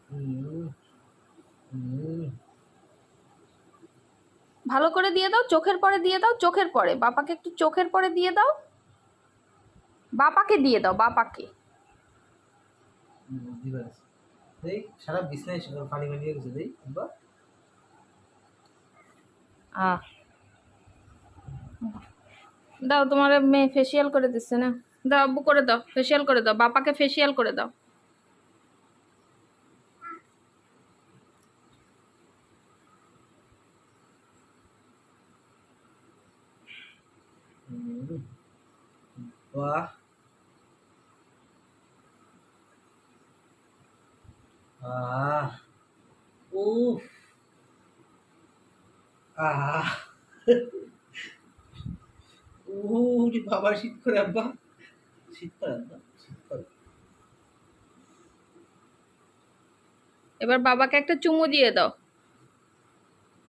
হুম, হুম। ভালো করে দিয়ে দাও, চোখের পরে দিয়ে দাও, চোখের পরে বাবাকে একটু চোখের পরে দিয়ে দাও, বাবাকে দিয়ে দাও, বাবাকে। বুঝতে পারছি। দেই সারা বিছনায় পানি পানি হয়ে গেছে, দেই আব্বা। আহ দাও, তোমার মেয়ে ফেসিয়াল করে দিচ্ছে না, দাও আব্বু করে দাও, ফেসিয়াল করে দাও, বাবাকে ফেসিয়াল করে দাও। হুম, বাহ! আহ! উফ! আহ! ওরে বাবা! শীত করে আব্বা। শীত করে আব্বা, শীত করে। এবার বাবাকে একটা চুমু দিয়ে দাও।